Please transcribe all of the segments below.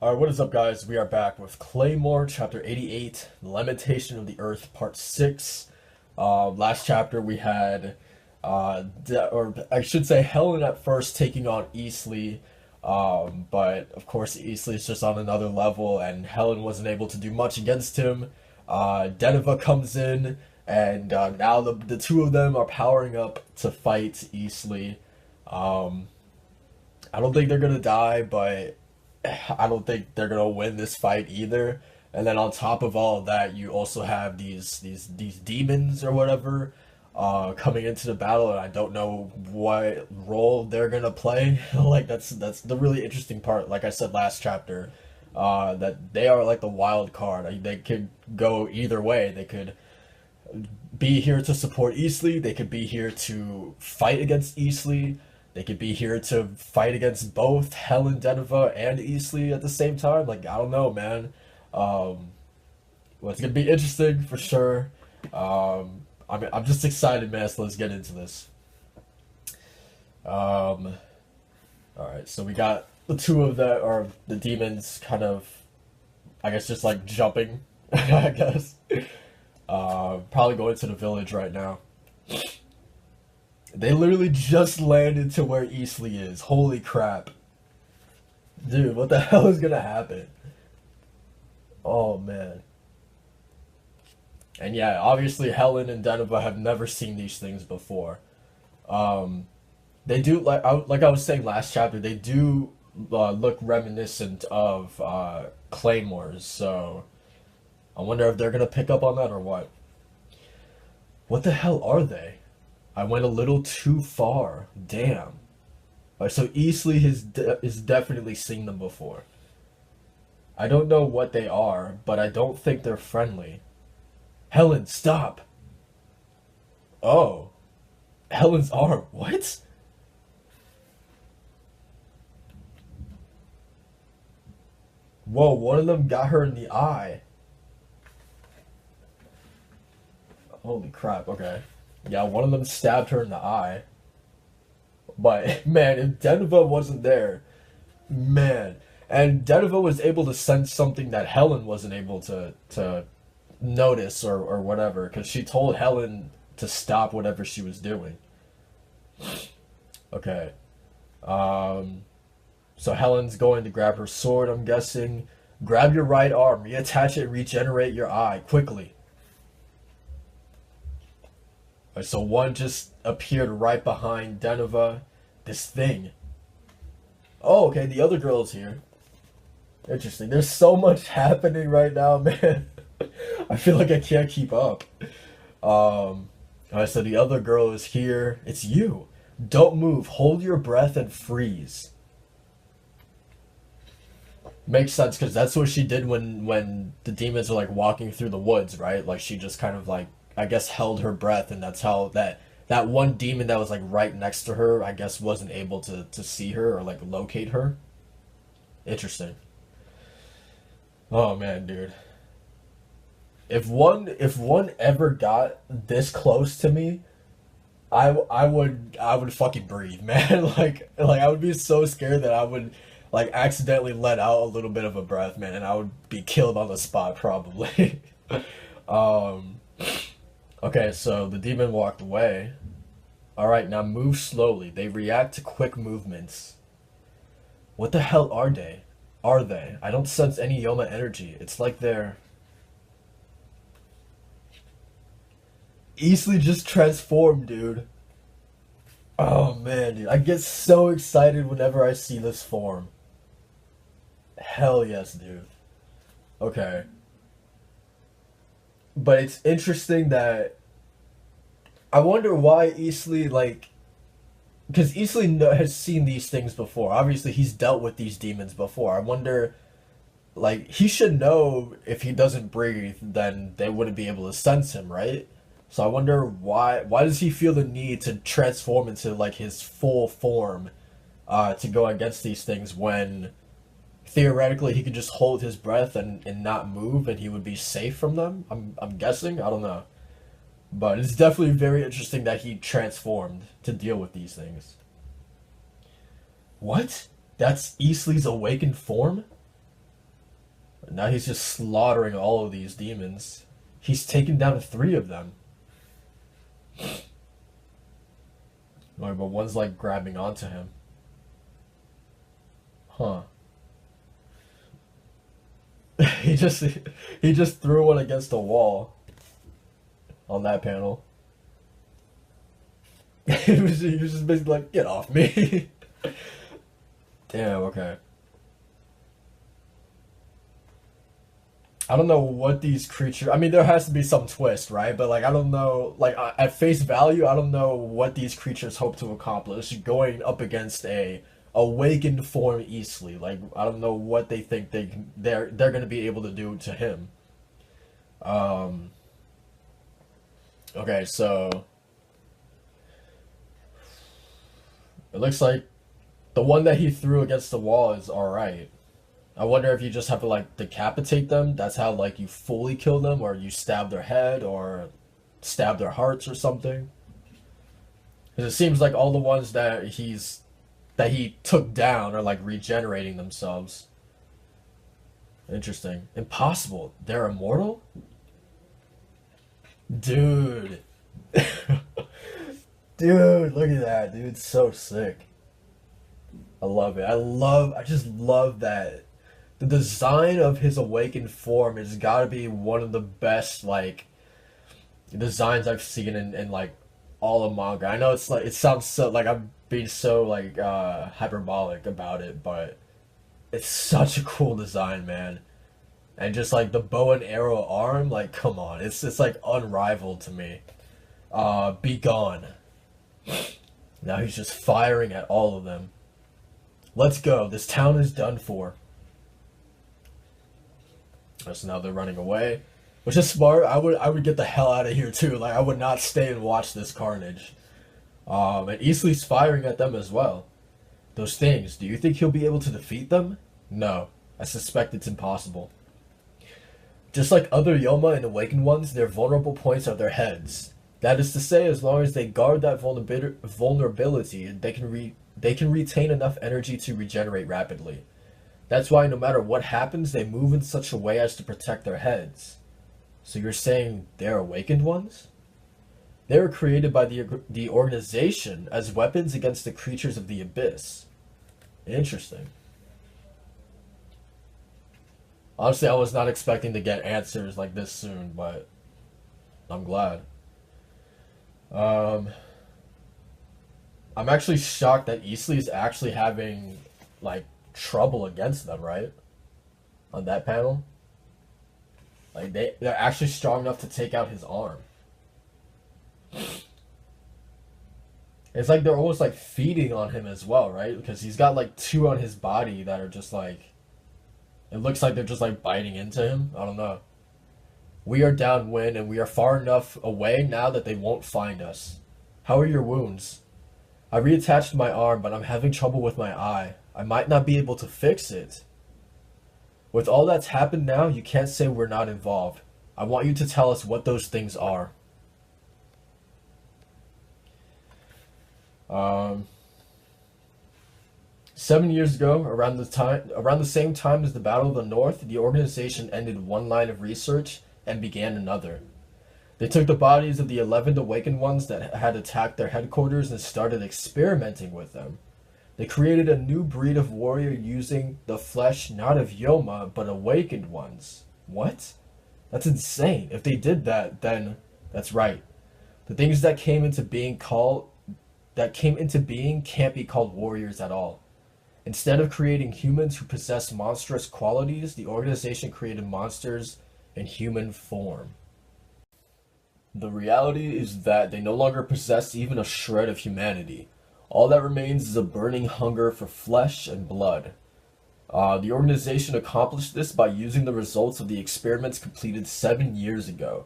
Alright, what is up, guys? We are back with Claymore, Chapter 88, The Lamentation of the Earth, Part 6. Last chapter we had, or I should say, Helen at first taking on Eastleigh, but of course Eastleigh's just on another level, and Helen wasn't able to do much against him. Deneva comes in, and now the two of them are powering up to fight Eastleigh. Um, I don't think they're gonna die, but I don't think they're gonna win this fight either. And then on top of all of that, you also have these demons or whatever coming into the battle, and I don't know what role they're gonna play. Like that's the really interesting part. Like I said last chapter, that they are like the wild card. They could go either way. They could be here to support Eastleigh. They could be here to fight against Eastleigh. They could be here to fight against both Helen Deneva and Eastleigh at the same time. Like, I don't know, man. Um, well, it's gonna be interesting for sure. I'm just excited, man. So let's get into this. Um, all right, so we got the two of the or the demons, kind of, I guess, just like jumping. I guess. Probably going to the village right now. They literally just landed to where Eastleigh is. Holy crap. Dude, what the hell is gonna happen? Oh man. And yeah, obviously Helen and Deneva have never seen these things before. Um, they do, like I was saying last chapter, they do look reminiscent of Claymores, so I wonder if they're gonna pick up on that or what. What the hell are they? I went a little too far. Damn. Alright, so Eastleigh is definitely seen them before. I don't know what they are, but I don't think they're friendly. Helen, stop! Oh. Helen's arm. What? Whoa, one of them got her in the eye. Holy crap, okay. Yeah, one of them stabbed her in the eye. But man, if Deneva wasn't there, man, and Deneva was able to sense something that Helen wasn't able to notice or whatever, because she told Helen to stop whatever she was doing. Okay. Um. So Helen's going to grab her sword. I'm guessing. Grab your right arm, reattach it, regenerate your eye quickly. Alright, so one just appeared right behind Deneva. This thing. Oh, okay, the other girl's here. Interesting. There's so much happening right now, man. I feel like I can't keep up. Alright, so the other girl is here. It's you. Don't move. Hold your breath and freeze. Makes sense, because that's what she did when the demons were like walking through the woods, right? Like she just kind of like, I guess, held her breath, and that's how that one demon that was like right next to her, I guess, wasn't able to see her or like locate her. Interesting. Oh man, dude. If one ever got this close to me, I would fucking breathe, man. Like I would be so scared that I would like accidentally let out a little bit of a breath, man, and I would be killed on the spot probably. um okay, so the demon walked away. All right, now move slowly. They react to quick movements. What the hell are they? Are they? I don't sense any Yoma energy. It's like they're easily just transformed, dude. Oh man, dude. I get so excited whenever I see this form. Hell yes, dude. Okay. But it's interesting that I wonder why Eastleigh, like, because Eastleigh has seen these things before. Obviously, he's dealt with these demons before. I wonder, like, he should know if he doesn't breathe, then they wouldn't be able to sense him, right? So I wonder why does he feel the need to transform into like his full form to go against these things when theoretically he could just hold his breath and not move and he would be safe from them? I'm guessing. I don't know. But it's definitely very interesting that he transformed to deal with these things. What? That's Eastleigh's awakened form? Now he's just slaughtering all of these demons. He's taken down three of them. But one's like grabbing onto him. Huh. he just he just threw one against the wall on that panel. He was just basically like, get off me. Damn, okay. I don't know what these creatures. I mean, there has to be some twist, right? But like, I don't know. Like at face value, I don't know what these creatures hope to accomplish going up against a awakened form Eastly. Like, I don't know what they think they're gonna be able to do to him. Um. Okay, so it looks like the one that he threw against the wall is all right. I wonder if you just have to like decapitate them. That's how like you fully kill them, or you stab their head, or stab their hearts, or something. Because it seems like all the ones that he took down are like regenerating themselves. Interesting. Impossible. They're immortal, dude. Dude, look at that, dude. It's so sick. I love it. I just love that. The design of his awakened form has got to be one of the best like designs I've seen in like all of manga. I know it's like it sounds so like I'm being so like hyperbolic about it, but it's such a cool design, man. And just like the bow and arrow arm, like come on, it's like unrivaled to me. Be gone. Now he's just firing at all of them. Let's go. This town is done for. So now they're running away, which is smart. I would get the hell out of here too. Like I would not stay and watch this carnage. And Eastly's firing at them as well. Those things. Do you think he'll be able to defeat them? No, I suspect it's impossible. Just like other Yoma and Awakened ones, their vulnerable points are their heads. That is to say, as long as they guard that vulnerability, they can retain enough energy to regenerate rapidly. That's why no matter what happens, they move in such a way as to protect their heads. So you're saying they're awakened ones? They were created by the organization as weapons against the creatures of the abyss. Interesting. Honestly, I was not expecting to get answers like this soon, but I'm glad. Um, I'm actually shocked that Eastly is actually having like trouble against them, right? On that panel. Like they're actually strong enough to take out his arm. It's like they're almost like feeding on him as well, right? Because he's got like two on his body that are just like it looks like they're just like biting into him. I don't know. We are downwind and we are far enough away now that they won't find us. How are your wounds? I reattached my arm, but I'm having trouble with my eye. I might not be able to fix it. With all that's happened now, you can't say we're not involved. I want you to tell us what those things are. Um, 7 years ago, around the same time as the Battle of the North, the organization ended one line of research and began another. They took the bodies of the 11 awakened ones that had attacked their headquarters and started experimenting with them. They created a new breed of warrior using the flesh not of Yoma, but awakened ones. What? That's insane. If they did that, then that's right. The things that came into being can't be called warriors at all. Instead of creating humans who possess monstrous qualities, the organization created monsters in human form. The reality is that they no longer possess even a shred of humanity. All that remains is a burning hunger for flesh and blood. The organization accomplished this by using the results of the experiments completed 7 years ago.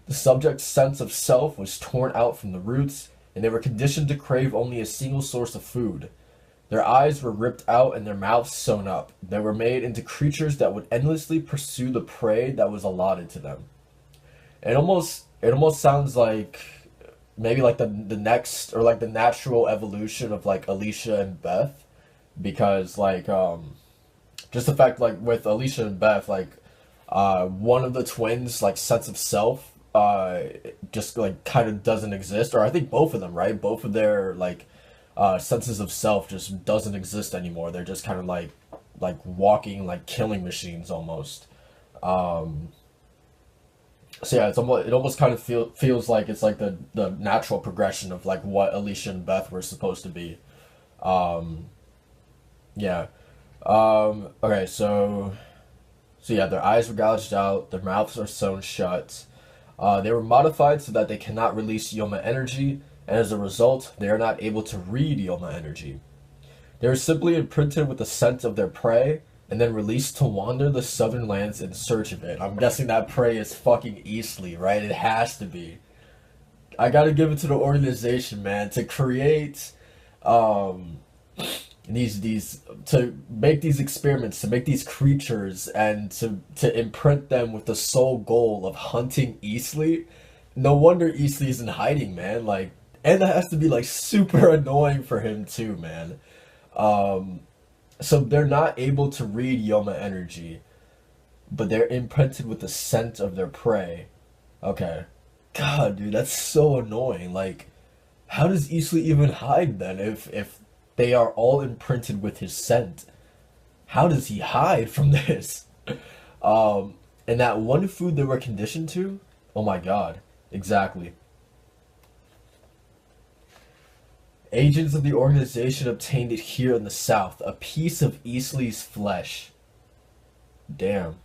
The subject's sense of self was torn out from the roots, and they were conditioned to crave only a single source of food. Their eyes were ripped out and their mouths sewn up. They were made into creatures that would endlessly pursue the prey that was allotted to them. It almost sounds like maybe like the next or like the natural evolution of like Alicia and Beth, because like just the fact like with Alicia and Beth, like one of the twins like sense of self just like kind of doesn't exist, or I think both of them, right? Both of their like senses of self just doesn't exist anymore. They're just kind of like walking like killing machines almost. Um, so yeah, it almost kind of feels like it's like the natural progression of like what Alicia and Beth were supposed to be. Um, yeah. Okay, so yeah, their eyes were gouged out, their mouths are sewn shut. They were modified so that they cannot release Yoma energy, and as a result, they are not able to read Yoma energy. They are simply imprinted with the scent of their prey, and then released to wander the southern lands in search of it. I'm guessing that prey is fucking Eastleigh, right? It has to be. I gotta give it to the organization, man, to create um these to make these experiments, to make these creatures, and to imprint them with the sole goal of hunting Eastleigh. No wonder Eastleigh's in hiding, man. Like, and that has to be like super annoying for him too, man. Um, so they're not able to read Yoma energy, but they're imprinted with the scent of their prey. Okay. God, dude, that's so annoying. Like, how does Eastleigh even hide then if they are all imprinted with his scent? How does he hide from this? Um, and that one food they were conditioned to? Oh my god. Exactly. Agents of the organization obtained it here in the south, a piece of Eastleigh's flesh. Damn.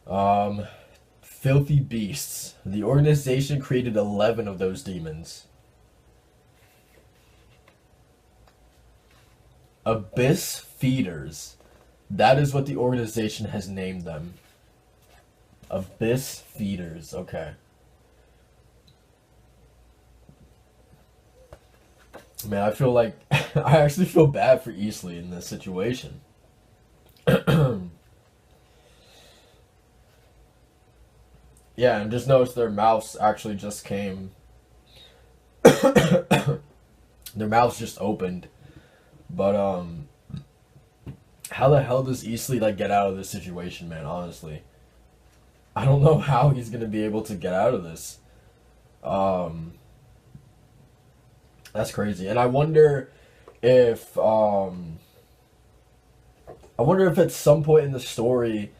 Um, Filthy beasts. The organization created 11 of those demons. Abyss feeders. That is what the organization has named them. Abyss feeders. Okay. Man, I feel like I actually feel bad for Eastleigh in this situation. Yeah, and just notice their mouths actually just came. Their mouths just opened. But how the hell does Eastleigh like get out of this situation, man? Honestly, I don't know how he's gonna be able to get out of this. Um, that's crazy, and if I wonder if at some point in the story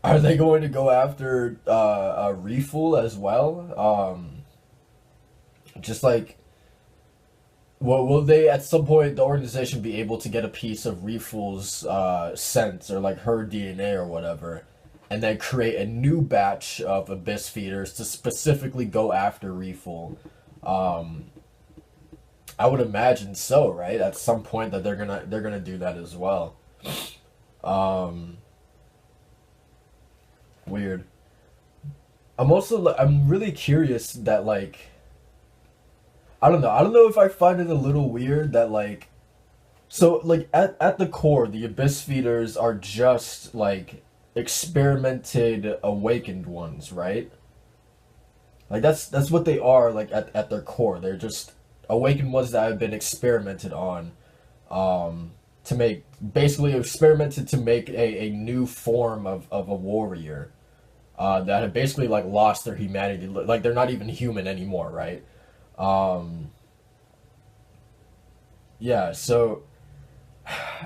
are they going to go after Refool as well? Just like, will they at some point the organization be able to get a piece of Refool's scent or like her DNA or whatever, and then create a new batch of Abyss feeders to specifically go after Refool? Um, I would imagine so, right? At some point that they're gonna do that as well. Um, Weird. I'm really curious that like I don't know. I don't know if I find it a little weird that like so like at the core the abyss feeders are just like experimented awakened ones, right? Like that's what they are like at their core. They're just awakened ones that have been experimented on to make basically experimented to make a new form of a warrior that have basically like lost their humanity. Like they're not even human anymore, right? Um, yeah, so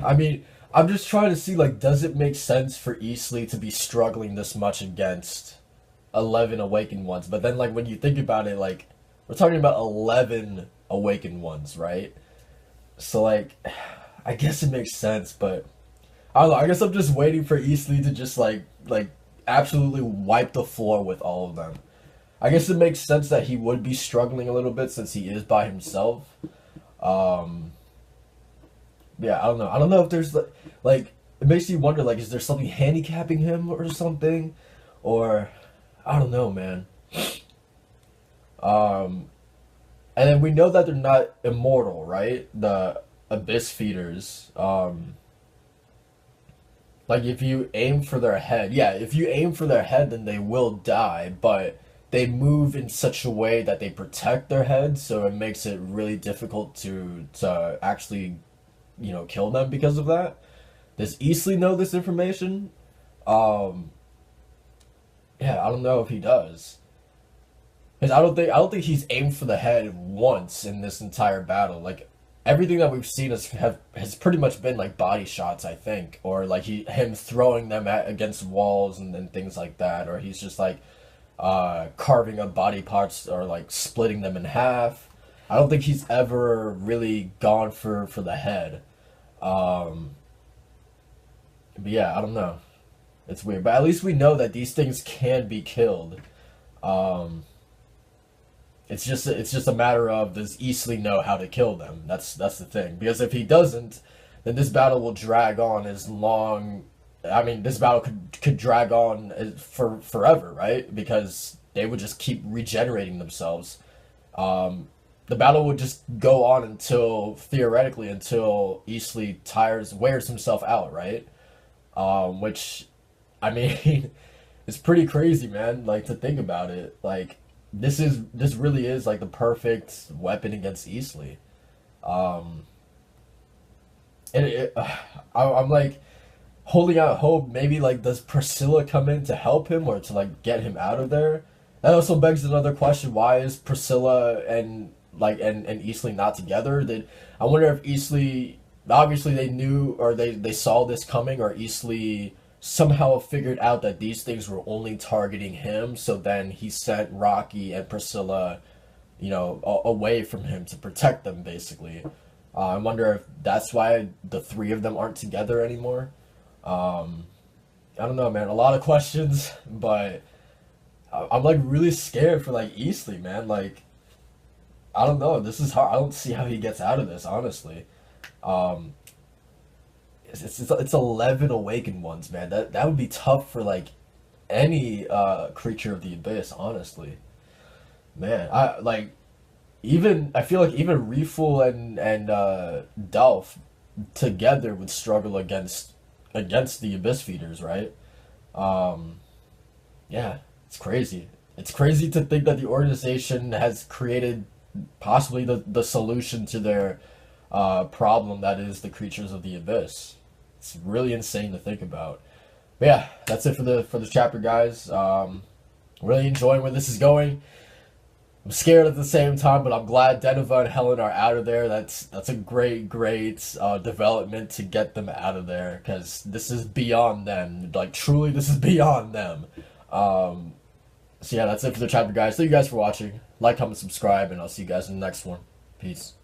I mean, I'm just trying to see like, does it make sense for Eastleigh to be struggling this much against 11 awakened ones? But then, like, when you think about it, like, we're talking about 11 awakened ones, right? So, like, I guess it makes sense, but I don't know. I guess I'm just waiting for Eastleigh to just like absolutely wipe the floor with all of them. I guess it makes sense that he would be struggling a little bit since he is by himself. Um, yeah, I don't know. I don't know if there's like it makes you wonder like is there something handicapping him or something, or I don't know, man. Um, and then we know that they're not immortal, right? The abyss feeders. Like if you aim for their head, yeah, if you aim for their head, then they will die. But they move in such a way that they protect their head, so it makes it really difficult to actually kill them because of that. Does Eastly know this information? Um, yeah, I don't know if he does. Because I don't think he's aimed for the head once in this entire battle. Like everything that we've seen has pretty much been like body shots, I think, or like him throwing them against walls and things like that, or he's just like carving up body parts or like splitting them in half. I don't think he's ever really gone for the head. Um, but yeah, I don't know. It's weird, but at least we know that these things can be killed. Um, it's just a matter of, does Eastly know how to kill them? That's the thing. Because if he doesn't, then this battle will drag on as long. I mean, this battle could drag on for forever, right? Because they would just keep regenerating themselves. Um, the battle would just go on until, theoretically, until Eastly wears himself out, right? Which, I mean, it's pretty crazy, man. Like, to think about it, like this really is like the perfect weapon against Eastly. Um, and I'm like holding out hope. Maybe like, does Priscilla come in to help him or to like get him out of there? That also begs another question: why is Priscilla and Eastly not together? Did I wonder if Eastly, obviously they knew, or they saw this coming, or Eastly somehow figured out that these things were only targeting him, so then he sent Rocky and Priscilla, away from him to protect them, basically. I wonder if that's why the three of them aren't together anymore. Um, I don't know, man. A lot of questions, but I'm like really scared for like Eastly, man. Like, I don't know. This is hard. I don't see how he gets out of this, honestly. Um, it's 11 awakened ones, man. That would be tough for like any creature of the abyss, honestly. Man, I feel like even Reeful and Delph together would struggle against the abyss feeders, right? Um, yeah, it's crazy. It's crazy to think that the organization has created possibly the solution to their problem, that is the creatures of the abyss. It's really insane to think about. But yeah, that's it for the chapter, guys. Really enjoying where this is going. I'm scared at the same time, but I'm glad Deneva and Helen are out of there. That's a great development to get them out of there, because this is beyond them. Like, truly, this is beyond them. Um, so yeah, that's it for the chapter, guys. Thank you guys for watching. Like, comment, subscribe, and I'll see you guys in the next one. Peace.